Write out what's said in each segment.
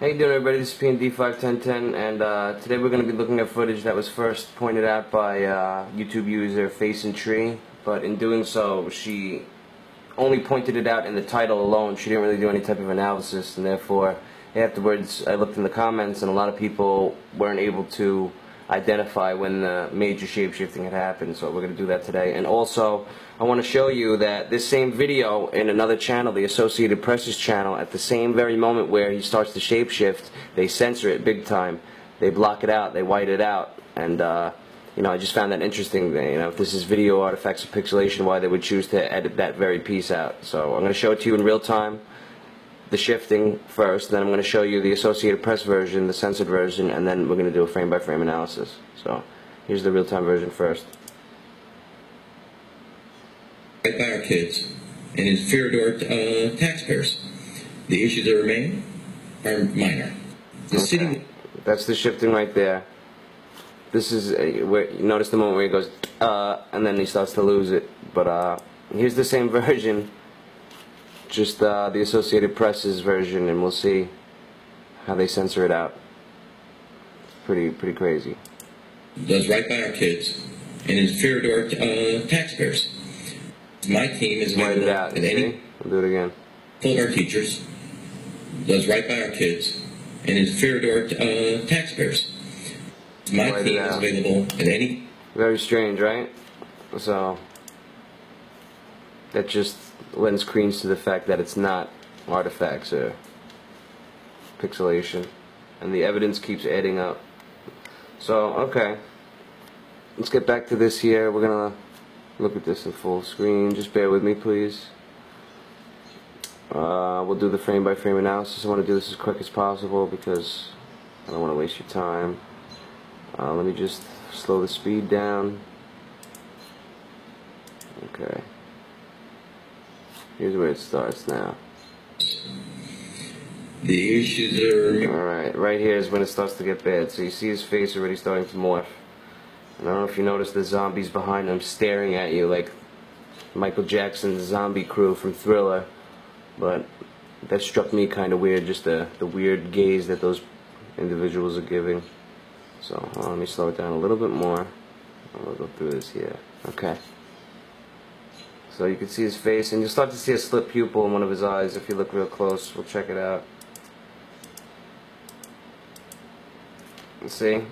How you doing, everybody? This is PND51010, and today we're going to be looking at footage that was first pointed out by YouTube user Face and Tree, but in doing so, she only pointed it out in the title alone. She didn't really do any type of analysis, and therefore, afterwards, I looked in the comments, and a lot of people weren't able to identify when the major shapeshifting had happened, so we're going to do that today. And also, I want to show you that this same video in another channel, the Associated Press's channel, at the same very moment where he starts to shapeshift, they censor it big time. They block it out, they white it out, and you know, I just found that interesting. You know, if this is video artifacts of pixelation, why they would choose to edit that very piece out. So I'm going to show it to you in real time, the shifting first, then I'm going to show you the Associated Press version, the censored version, and then we're going to do a frame-by-frame analysis. So here's the real-time version first. Right by our kids and inferior to our taxpayers. The issues that remain are minor. The city. That's the shifting right there. This is where you notice the moment where he goes, and then he starts to lose it. But here's the same version, just the Associated Press's version, and we'll see how they censor it out. It's pretty crazy. Does right by our kids and inferior to our taxpayers. My team is available at any. We'll do it again. Full of our teachers. Does right by our kids and inferior to our taxpayers. My team is available at any. Very strange, right? So that just lends credence to the fact that it's not artifacts or pixelation, and the evidence keeps adding up. So okay, let's get back to this here. We're gonna look at this in full screen. Just bear with me, please. We'll do the frame-by-frame analysis. I want to do this as quick as possible because I don't want to waste your time. Let me just slow the speed down. Okay. Here's where it starts now. The issues are... Alright, right here is when it starts to get bad. So you see his face already starting to morph. And I don't know if you notice the zombies behind him staring at you like Michael Jackson's zombie crew from Thriller. But that struck me kind of weird, just the weird gaze that those individuals are giving. So let me slow it down a little bit more. We'll go through this here. Okay. So you can see his face, and you'll start to see a slit pupil in one of his eyes if you look real close. We'll check it out. See?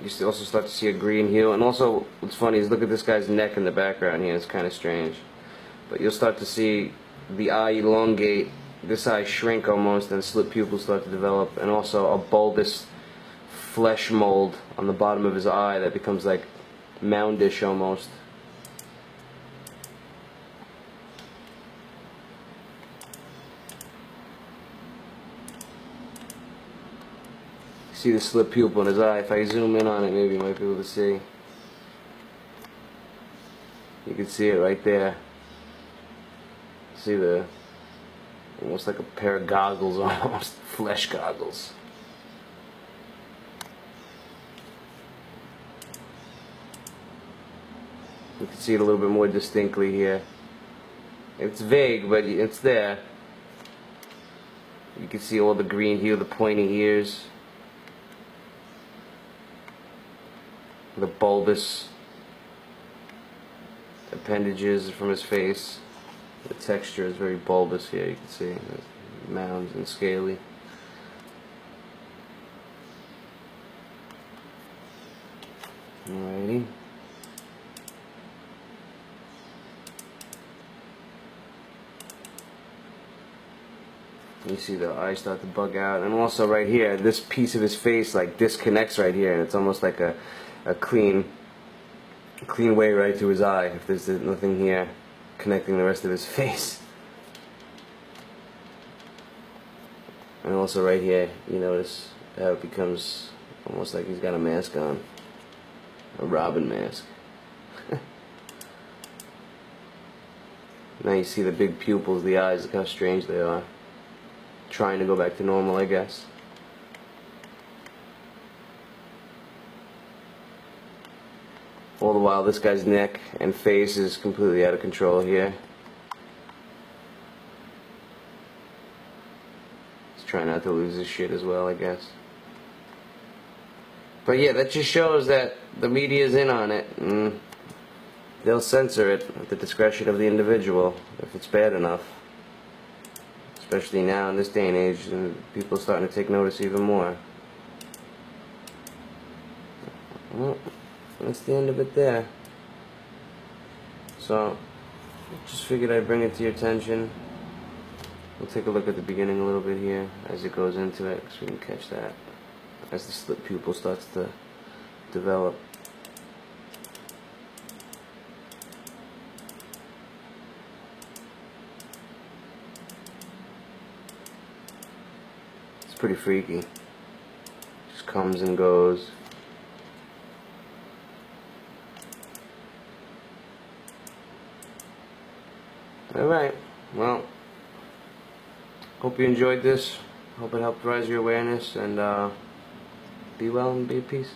You also start to see a green hue, and also what's funny is look at this guy's neck in the background here. It's kind of strange. But you'll start to see the eye elongate, this eye shrink almost, and slit pupils start to develop, and also a bulbous flesh mold on the bottom of his eye that becomes like moundish almost. See the slit pupil in his eye. If I zoom in on it, maybe you might be able to see. You can see it right there. See the, almost like a pair of goggles, almost flesh goggles. You can see it a little bit more distinctly here. It's vague, but it's there. You can see all the green hue, the pointy ears, the bulbous appendages from his face. The texture is very bulbous here, you can see. Mounds and scaly. Alrighty. You see the eyes start to bug out, and also right here, this piece of his face like disconnects right here, and it's almost like a clean way right through his eye, if there's nothing here connecting the rest of his face. And also right here, you notice how it becomes almost like he's got a mask on, a Robin mask. Now you see the big pupils, the eyes, look how strange they are. Trying to go back to normal, I guess. All the while, this guy's neck and face is completely out of control here. trying not to lose his shit as well, I guess. But yeah, that just shows that the media's in on it, and they'll censor it at the discretion of the individual if it's bad enough. Especially now in this day and age, and people are starting to take notice even more. Well, that's the end of it there. So, just figured I'd bring it to your attention. We'll take a look at the beginning a little bit here as it goes into it, so we can catch that as the slit pupil starts to develop. It's pretty freaky. Just comes and goes. Alright, well, hope you enjoyed this. Hope it helped raise your awareness, and be well and be at peace.